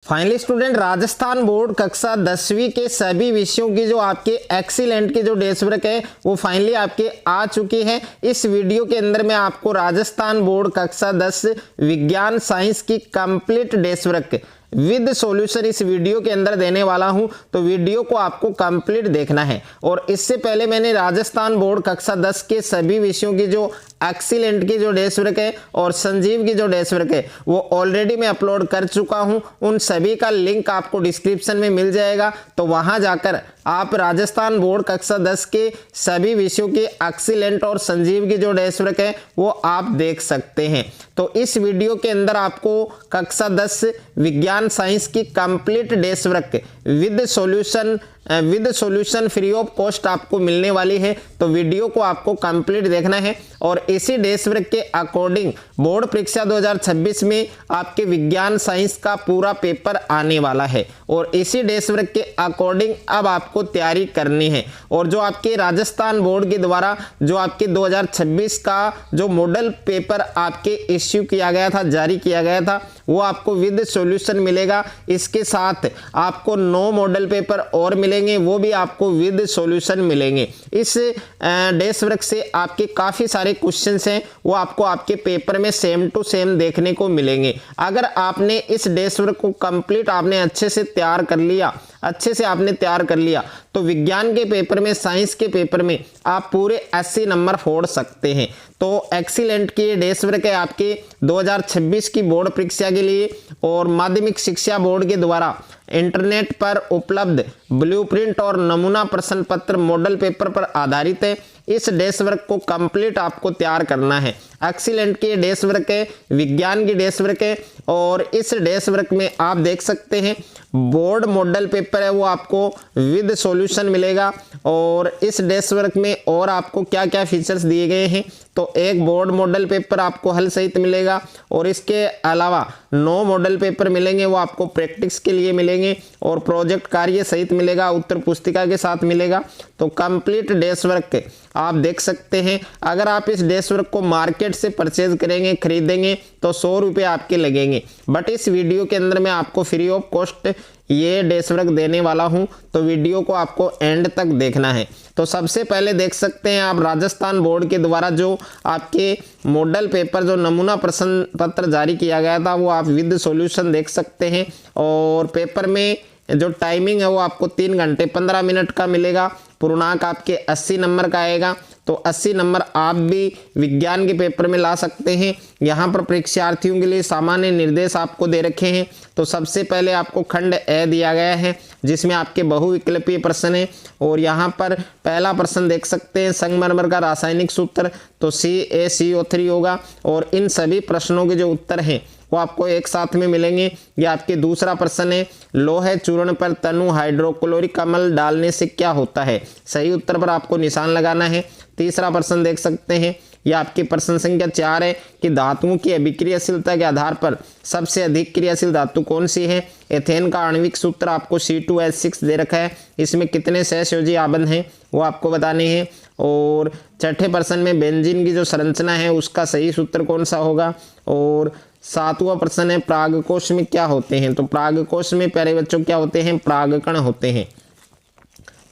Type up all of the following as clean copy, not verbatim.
Finally student, Rajasthan board कक्षा 10वीं के सभी विषयों की जो आपके एक्सीलेंट की जो डेस्क वर्क है वो फाइनली आपके आ चुकी है। इस वीडियो के अंदर मैं आपको राजस्थान बोर्ड कक्षा 10 विज्ञान साइंस की complete desk work with solution इस वीडियो के अंदर देने वाला हूं, तो वीडियो को आपको कंप्लीट देखना है। और इससे पहले मैंने राजस्थान बोर्ड कक्षा 10 के सभी विषयों की जो एक्सीलेंट की जो डेस्क वर्क है और संजीव की जो डेस्क वर्क है वो ऑलरेडी मैं अपलोड कर चुका हूं। उन सभी का लिंक आपको डिस्क्रिप्शन में मिल जाएगा, तो वहां जाकर आप राजस्थान बोर्ड कक्षा 10 के सभी विषयों की एक्सीलेंट और संजीव की जो डेस्क वर्क है वो आप देख सकते हैं। तो इस वीडियो के अंदर आपको कक्षा 10 विज्ञान साइंस की complete desk work with solution free of cost आपको मिलने वाली है। तो वीडियो को आपको कंप्लीट देखना है और इसी डेस्क वर्क के अकॉर्डिंग बोर्ड परीक्षा 2026 में आपके विज्ञान साइंस का पूरा पेपर आने वाला है और इसी डेस्क वर्क के अकॉर्डिंग अब आपको तैयारी करनी है। और जो आपके राजस्थान बोर्ड के द्वारा जो आपके 2026 का जो मॉडल पेपर आपके इश्यू किया गया था, जारी किया गया था, वो आपको विद सॉल्यूशन मिलेगा। इसके साथ आपको 9 मॉडल पेपर और मिलेंगे, वो भी आपको विद सॉल्यूशन मिलेंगे। इस डेस्क वर्क से आपके काफ़ी सारे क्वेश्चंस हैं वो आपको आपके पेपर में सेम टू सेम देखने को मिलेंगे। अगर आपने इस डेस्क वर्क को कंप्लीट आपने अच्छे से तैयार कर लिया तो विज्ञान के पेपर में, साइंस के पेपर में आप पूरे 80 नंबर फोड़ सकते हैं। तो एक्सीलेंट की डेस्क वर्क है आपके 2026 की बोर्ड परीक्षा के लिए और माध्यमिक शिक्षा बोर्ड के द्वारा इंटरनेट पर उपलब्ध ब्लूप्रिंट और नमूना प्रश्न पत्र मॉडल पेपर पर आधारित है। इस डेस्क वर्क को कंप्लीट आपको तैयार करना है। एक्सीलेंट की डेस्क वर्क है, विज्ञान की डेस्क वर्क है और इस डेस्क वर्क में आप देख सकते हैं बोर्ड मॉडल पेपर है वो आपको विद सॉल्यूशन मिलेगा। और इस डेस्क वर्क में और आपको क्या क्या फीचर्स दिए गए हैं, तो एक बोर्ड मॉडल पेपर आपको हल सहित मिलेगा और इसके अलावा 9 मॉडल पेपर मिलेंगे, वो आपको प्रैक्टिस के लिए मिलेंगे और प्रोजेक्ट कार्य सहित मिलेगा, उत्तर पुस्तिका के साथ मिलेगा। तो कंप्लीट डेस्क वर्क आप देख सकते हैं। अगर आप इस डेस्क वर्क को मार्केट से परचेज करेंगे, खरीदेंगे तो 100 रुपये आपके लगेंगे, बट इस वीडियो के अंदर मैं आपको फ्री ऑफ कॉस्ट ये डेस्क वर्क देने वाला हूं, तो वीडियो को आपको एंड तक देखना है। तो सबसे पहले देख सकते हैं आप राजस्थान बोर्ड के द्वारा जो आपके मॉडल पेपर जो नमूना प्रश्न पत्र जारी किया गया था वो आप विद सॉल्यूशन देख सकते हैं। और पेपर में जो टाइमिंग है वो आपको 3 घंटे 15 मिनट का मिलेगा। पूर्णांक आपके 80 नंबर का आएगा, तो 80 नंबर आप भी विज्ञान के पेपर में ला सकते हैं। यहाँ पर परीक्षार्थियों के लिए सामान्य निर्देश आपको दे रखे हैं। तो सबसे पहले आपको खंड ए दिया गया है जिसमें आपके बहुविकल्पीय प्रश्न है और यहाँ पर पहला प्रश्न देख सकते हैं संगमरमर का रासायनिक सूत्र, तो CaCO3 होगा और इन सभी प्रश्नों के जो उत्तर हैं वो आपको एक साथ में मिलेंगे। ये आपके दूसरा प्रश्न है लोहे चूर्ण पर तनु हाइड्रोक्लोरिक अम्ल डालने से क्या होता है, सही उत्तर पर आपको निशान लगाना है। तीसरा प्रश्न देख सकते हैं, यह आपकी प्रश्न संख्या 4 है कि धातुओं की अभिक्रियाशीलता के आधार पर सबसे अधिक क्रियाशील धातु कौन सी है। एथेन का आणविक सूत्र आपको C2H6 दे रखा है, इसमें कितने सहसंयोजी आबंध हैं वो आपको बताने हैं। और छठे प्रश्न में बेंजीन की जो संरचना है उसका सही सूत्र कौन सा होगा। और 7वां प्रश्न है परागकोश में क्या होते हैं, तो परागकोश में प्यारे बच्चों क्या होते हैं, परागकण होते हैं।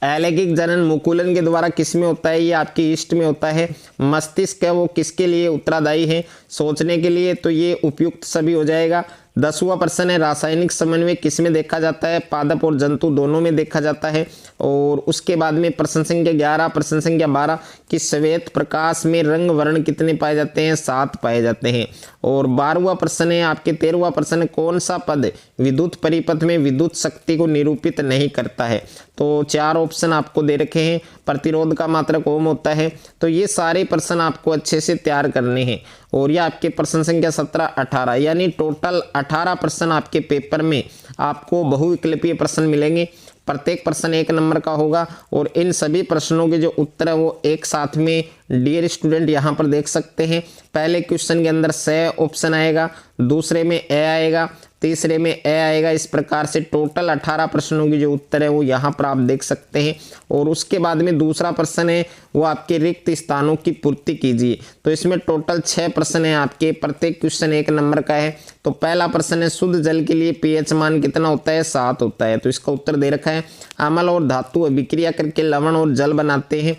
अलैंगिक जनन मुकुलन के द्वारा किस में होता है, ये आपकी ईस्ट में होता है। मस्तिष्क है वो किसके लिए उत्तरदायी है, सोचने के लिए, तो ये उपयुक्त सभी हो जाएगा। 10वां प्रश्न है रासायनिक समन्वय किस में देखा जाता है, पादप और जंतु दोनों में देखा जाता है। और उसके बाद में प्रश्न संख्या 11, प्रश्न संख्या 12 कि श्वेत प्रकाश में रंग वर्ण कितने पाए जाते हैं, 7 पाए जाते हैं। और 12वां प्रश्न है आपके 13वां प्रश्न कौन सा पद विद्युत परिपथ में विद्युत शक्ति को निरूपित नहीं करता है, तो 4 ऑप्शन आपको दे रखे हैं। प्रतिरोध का मात्रक ओम होता है। तो ये सारे प्रश्न आपको अच्छे से तैयार करने हैं और ये आपके प्रश्न संख्या 17, 18 यानी टोटल 18 प्रश्न आपके पेपर में आपको बहुविकल्पीय प्रश्न मिलेंगे। प्रत्येक प्रश्न 1 नंबर का होगा और इन सभी प्रश्नों के जो उत्तर है वो एक साथ में डियर स्टूडेंट यहाँ पर देख सकते हैं। पहले क्वेश्चन के अंदर 6 ऑप्शन आएगा, दूसरे में ए आएगा, तीसरे में ए आएगा। इस प्रकार से टोटल 18 प्रश्नों की जो उत्तर है वो यहाँ पर आप देख सकते हैं। और उसके बाद में दूसरा प्रश्न है वो आपके रिक्त स्थानों की पूर्ति कीजिए। तो इसमें टोटल 6 प्रश्न है आपके, प्रत्येक क्वेश्चन 1 नंबर का है। तो पहला प्रश्न है शुद्ध जल के लिए पीएच मान कितना होता है, 7 होता है। तो इसका उत्तर दे रखा है अम्ल और धातु अभिक्रिया करके लवण और जल बनाते हैं।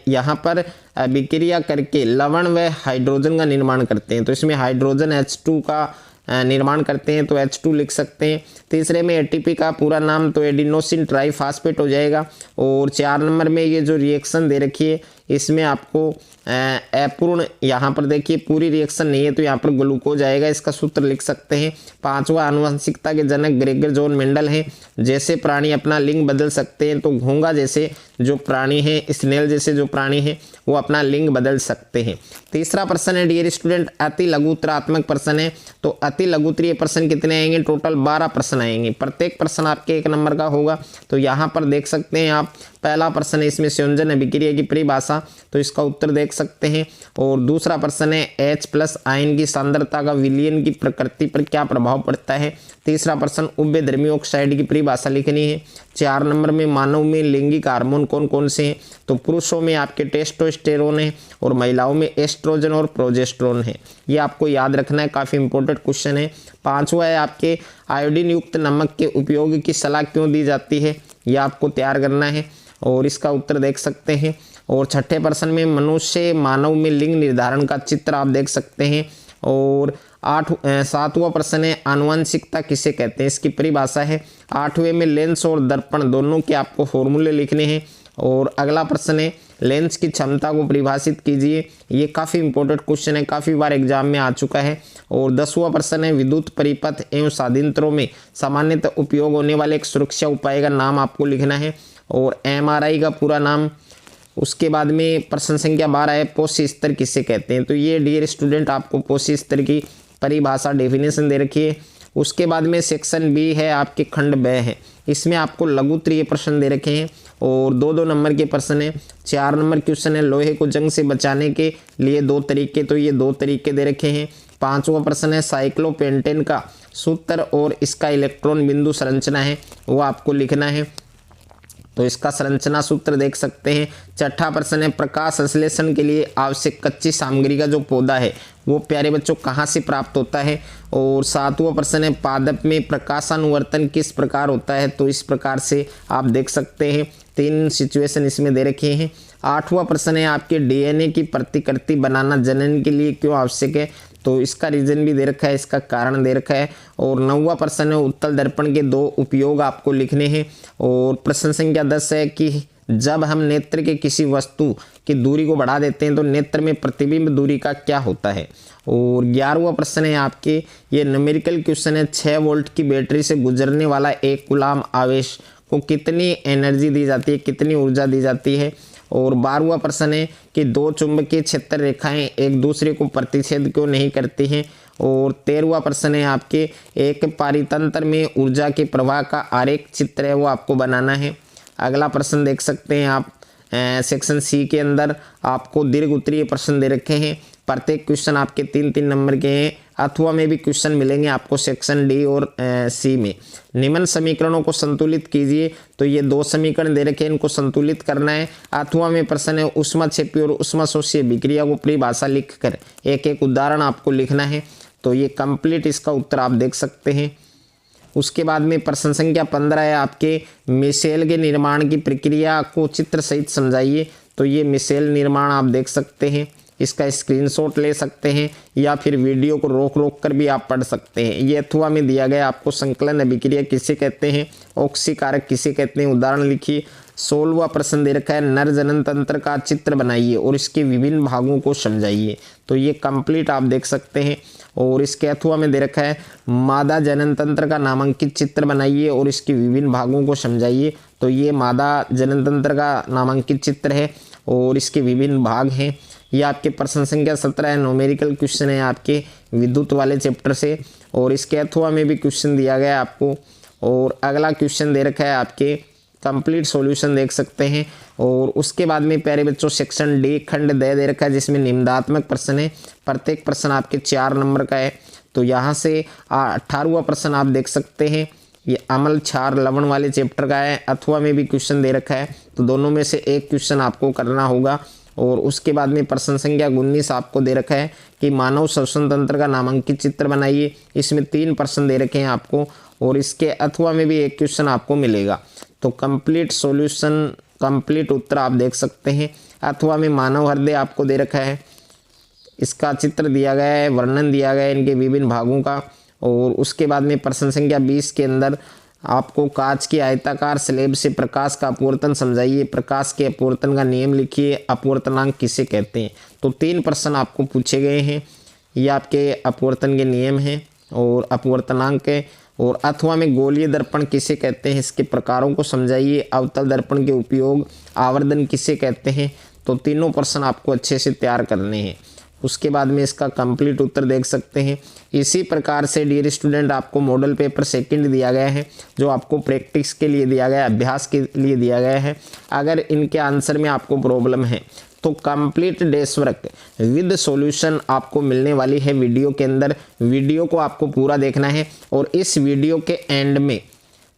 यहाँ पर अभिक्रिया करके लवण व हाइड्रोजन का निर्माण करते हैं। तो इसमें हाइड्रोजन H2 का निर्माण करते हैं, तो H2 लिख सकते हैं। तीसरे में एटीपी का पूरा नाम तो एडिनोसिन ट्राइफॉस्फेट हो जाएगा। और 4 नंबर में ये जो रिएक्शन दे रखी है इसमें आपको अपूर्ण, यहाँ पर देखिए पूरी रिएक्शन नहीं है तो यहाँ पर ग्लूकोज आएगा, इसका सूत्र लिख सकते हैं। 5वां आनुवंशिकता के जनक ग्रेगर जॉन मेंडल हैं। जैसे प्राणी अपना लिंग बदल सकते हैं तो घोंघा जैसे जो प्राणी है, स्नेल जैसे जो प्राणी है वो अपना लिंग बदल सकते हैं। तीसरा प्रश्न है डियर स्टूडेंट अति लघुत्तरात्मक प्रश्न है। तो अति लघुत्तरीय प्रश्न कितने आएंगे, टोटल 12 प्रश्न आएंगे, प्रत्येक प्रश्न आपके 1 नंबर का होगा। तो यहाँ पर देख सकते हैं आप, पहला प्रश्न है इसमें संयोजन अभिक्रिया की परिभाषा, तो इसका उत्तर देख सकते हैं। और दूसरा प्रश्न है H+ आयन की सांद्रता का विलयन की प्रकृति पर क्या प्रभाव पड़ता है। तीसरा प्रश्न उभयधर्मी ऑक्साइड की परिभाषा लिखनी है। 4 नंबर में मानव में लैंगिक हार्मोन कौन कौन से हैं। तो पुरुषों में आपके टेस्टोस्टेरोन है और महिलाओं में एस्ट्रोजन और प्रोजेस्टेरोन है। ये आपको याद रखना है, काफ़ी इंपॉर्टेंट क्वेश्चन है। 5वां है आपके आयोडीन युक्त नमक के उपयोग की सलाह क्यों दी जाती है, ये आपको तैयार करना है और इसका उत्तर देख सकते हैं। और 6ठे प्रश्न में मनुष्य मानव में लिंग निर्धारण का चित्र आप देख सकते हैं। और 7वां प्रश्न है आनुवंशिकता किसे कहते हैं, इसकी परिभाषा है। 8वें में लेंस और दर्पण दोनों के आपको फॉर्मूले लिखने हैं। और अगला प्रश्न है लेंस की क्षमता को परिभाषित कीजिए। ये काफ़ी इंपॉर्टेंट क्वेश्चन है, काफ़ी बार एग्जाम में आ चुका है। और 10वां प्रश्न है विद्युत परिपथ एवं साधियंत्रों में सामान्यतः उपयोग होने वाले एक सुरक्षा उपाय का नाम आपको लिखना है और MRI का पूरा नाम। उसके बाद में प्रश्न संख्या 12 है पोषी स्तर किसे कहते हैं। तो ये डियर स्टूडेंट आपको पोषी स्तर की परिभाषा डेफिनेशन दे रखी है। उसके बाद में सेक्शन बी है आपके खंड ब है, इसमें आपको लघुत्तरीय प्रश्न दे रखे हैं और 2-2 नंबर के प्रश्न है। 4 नंबर क्वेश्चन है लोहे को जंग से बचाने के लिए 2 तरीके, तो ये 2 तरीके दे रखे हैं। 5वां प्रश्न है साइक्लोपेंटेन का सूत्र और इसका इलेक्ट्रॉन बिंदु संरचना है, वो आपको लिखना है, तो इसका संरचना सूत्र देख सकते हैं। 6ठा प्रश्न है प्रकाश संश्लेषण के लिए आवश्यक कच्ची सामग्री का जो पौधा है वो प्यारे बच्चों कहाँ से प्राप्त होता है। और 7वां प्रश्न है पादप में प्रकाशानुवर्तन किस प्रकार होता है, तो इस प्रकार से आप देख सकते हैं। 3 सिचुएशन इसमें दे रखे हैं। 8वां प्रश्न है आपके DNA की प्रतिकृति बनाना जनन के लिए क्यों आवश्यक है, तो इसका रीजन भी दे रखा है, इसका कारण दे रखा है। और 9वां प्रश्न है उत्तल दर्पण के 2 उपयोग आपको लिखने हैं। और प्रश्न संख्या 10 है कि जब हम नेत्र के किसी वस्तु की दूरी को बढ़ा देते हैं तो नेत्र में प्रतिबिंब दूरी का क्या होता है। और 11वां प्रश्न है आपके ये न्यूमेरिकल क्वेश्चन है 6 वोल्ट की बैटरी से गुजरने वाला एक कूलाम आवेश को कितनी एनर्जी दी जाती है, कितनी ऊर्जा दी जाती है। और 12वां प्रश्न है कि 2 चुंबकीय क्षेत्र रेखाएं एक दूसरे को प्रतिच्छेद क्यों नहीं करती हैं। और 13वां प्रश्न है आपके एक पारितंत्र में ऊर्जा के प्रवाह का आरेख चित्र है, वो आपको बनाना है। अगला प्रश्न देख सकते हैं आप सेक्शन सी के अंदर आपको दीर्घ उत्तरीय प्रश्न दे रखे हैं। प्रत्येक क्वेश्चन आपके 3-3 नंबर के हैं, अथवा में भी क्वेश्चन मिलेंगे आपको सेक्शन डी और सी में। निम्न समीकरणों को संतुलित कीजिए, तो ये 2 समीकरण दे रखे हैं, इनको संतुलित करना है। अथवा में प्रश्न है ऊष्माक्षेपी और ऊष्माशोषीय विक्रिया को परिभाषा लिखकर एक उदाहरण आपको लिखना है, तो ये कंप्लीट इसका उत्तर आप देख सकते हैं। उसके बाद में प्रश्न संख्या 15 है आपके मिसेल के निर्माण की प्रक्रिया को चित्र सहित समझाइए, तो ये मिसेल निर्माण आप देख सकते हैं, इसका स्क्रीनशॉट ले सकते हैं या फिर वीडियो को रोक कर भी आप पढ़ सकते हैं। ये अथवा में दिया गया आपको संकलन अभिक्रिया किसे कहते हैं, ऑक्सीकारक किसे कहते हैं, उदाहरण लिखिए। 16वां प्रश्न दे रखा है नर जनन तंत्र का चित्र बनाइए और इसके विभिन्न भागों को समझाइए, तो ये कंप्लीट आप देख सकते हैं। और इसके अथवा में दे रखा है मादा जनन तंत्र का नामांकित चित्र बनाइए और इसके विभिन्न भागों को समझाइए, तो ये मादा जनन तंत्र का नामांकित चित्र है और इसके विभिन्न भाग हैं। ये आपके प्रश्न संख्या 17 है, न्यूमेरिकल क्वेश्चन है आपके विद्युत वाले चैप्टर से, और इसके अथवा में भी क्वेश्चन दिया गया है आपको। और अगला क्वेश्चन दे रखा है आपके कंप्लीट सॉल्यूशन देख सकते हैं। और उसके बाद में प्यारे बच्चों सेक्शन डी खंड दे रखा है जिसमें निम्नात्मक प्रश्न है, प्रत्येक प्रश्न आपके 4 नंबर का है। तो यहाँ से 18वां प्रश्न आप देख सकते हैं, ये अम्ल क्षार लवण वाले चैप्टर का है, अथवा में भी क्वेश्चन दे रखा है, तो दोनों में से एक क्वेश्चन आपको करना होगा। और उसके बाद में प्रश्न संख्या 19 आपको दे रखा है कि मानव श्वसन तंत्र का नामांकित चित्र बनाइए। इसमें 3 प्रश्न दे रखे हैं आपको, और इसके अथवा में भी एक क्वेश्चन आपको मिलेगा। तो कंप्लीट सॉल्यूशन, कंप्लीट उत्तर आप देख सकते हैं। अथवा में मानव हृदय आपको दे रखा है, इसका चित्र दिया गया है, वर्णन दिया गया है इनके विभिन्न भागों का। और उसके बाद में प्रश्न संख्या 20 के अंदर आपको कांच की आयताकार स्लेब से प्रकाश का अपवर्तन समझाइए, प्रकाश के अपवर्तन का नियम लिखिए, अपवर्तनांक किसे कहते हैं। तो 3 प्रश्न आपको पूछे गए हैं, ये आपके अपवर्तन के नियम हैं और अपवर्तनांक है। और अथवा में गोलीय दर्पण किसे कहते हैं, इसके प्रकारों को समझाइए, अवतल दर्पण के उपयोग, आवर्धन किसे कहते हैं। तो तीनों प्रश्न आपको अच्छे से तैयार करने हैं। उसके बाद में इसका कंप्लीट उत्तर देख सकते हैं। इसी प्रकार से डियर स्टूडेंट आपको मॉडल पेपर सेकंड दिया गया है, जो आपको प्रैक्टिस के लिए दिया गया है, अभ्यास के लिए दिया गया है। अगर इनके आंसर में आपको प्रॉब्लम है तो complete desk work with solution आपको मिलने वाली है वीडियो के अंदर। वीडियो को आपको पूरा देखना है और इस वीडियो के एंड में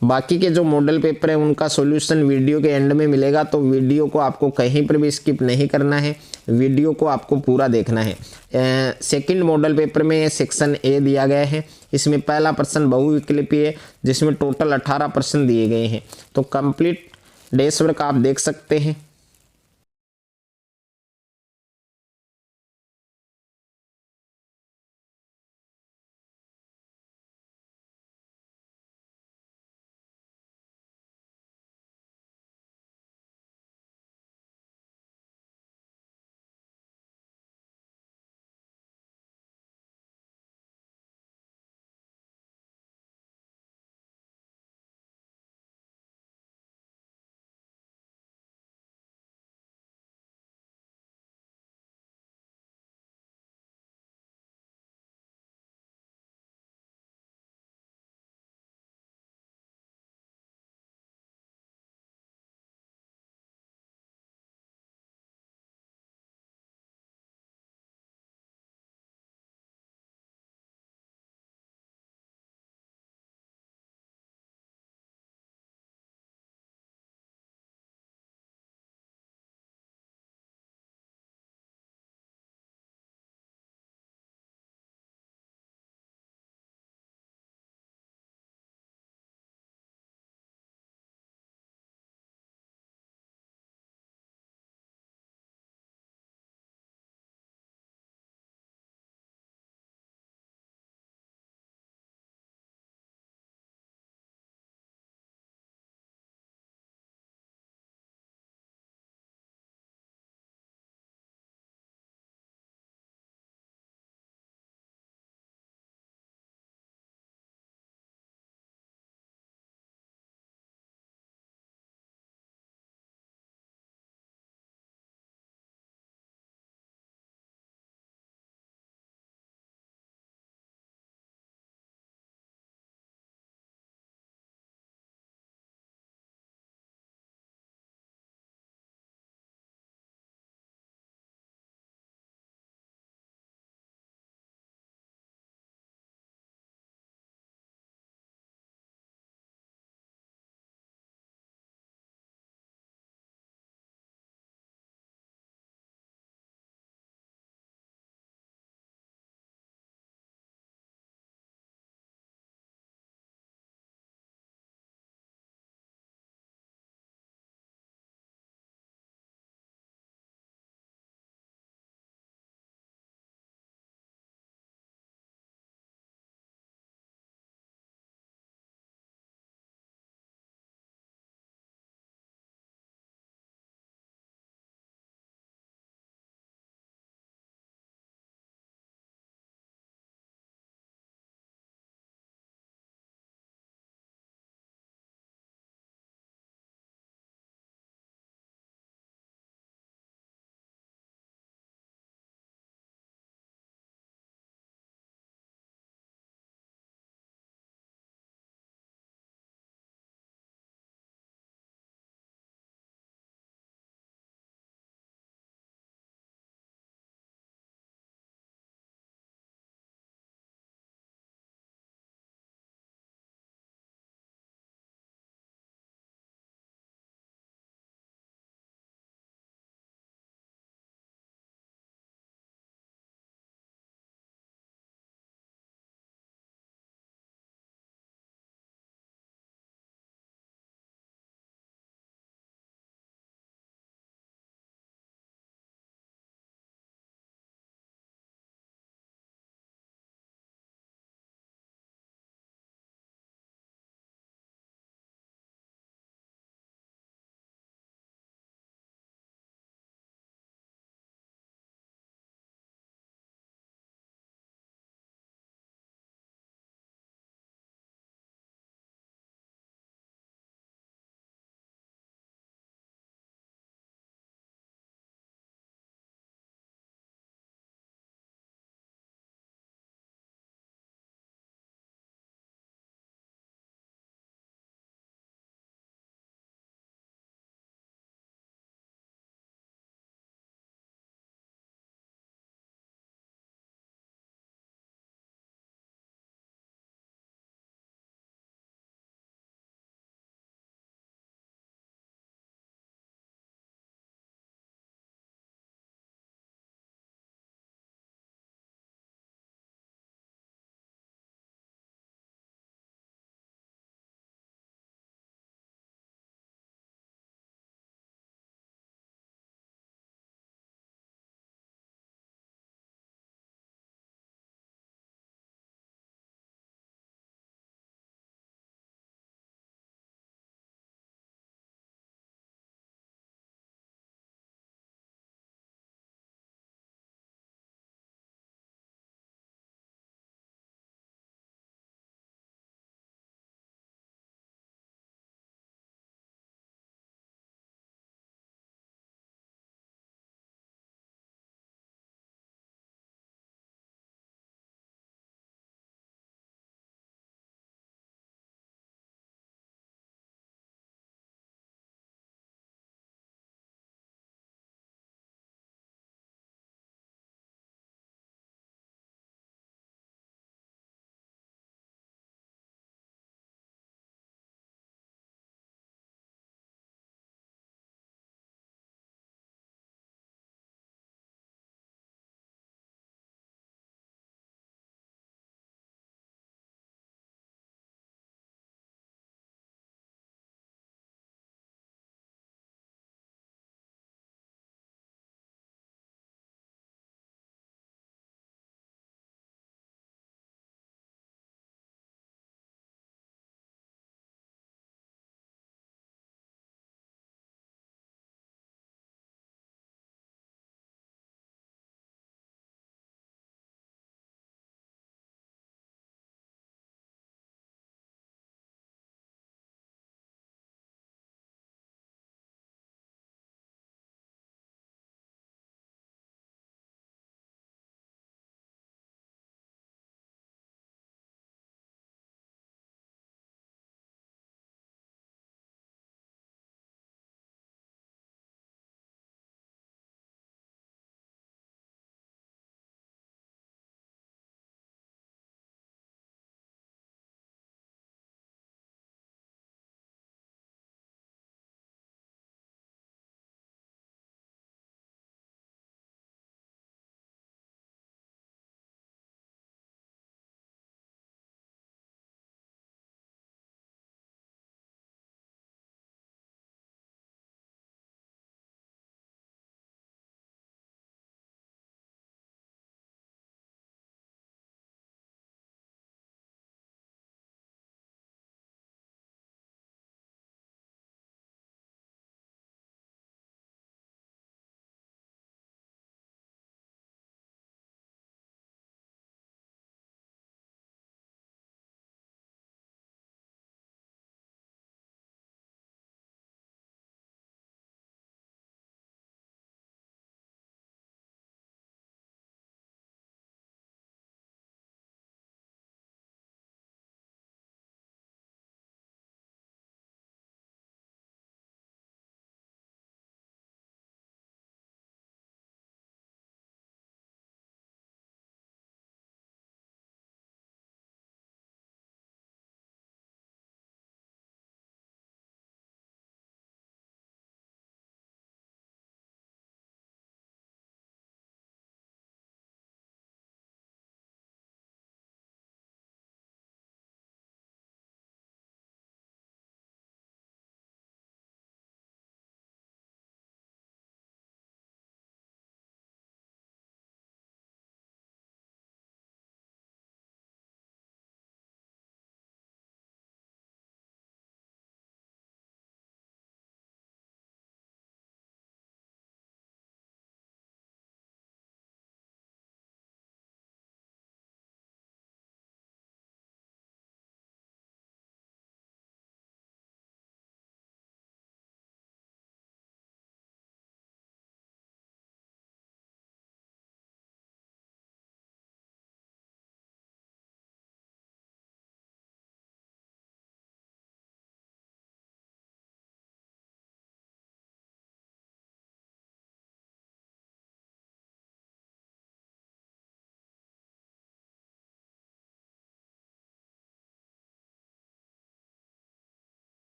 बाकी के जो मॉडल पेपर है उनका सॉल्यूशन वीडियो के एंड में मिलेगा। तो वीडियो को आपको कहीं पर भी स्किप नहीं करना है, वीडियो को आपको पूरा देखना है। सेकंड मॉडल पेपर में सेक्शन ए दिया गया है, इसमें पहला प्रश्न बहुविकल्पीय है जिसमें टोटल 18 प्रश्न दिए गए हैं। तो कंप्लीट डेस्क वर्क आप देख सकते हैं।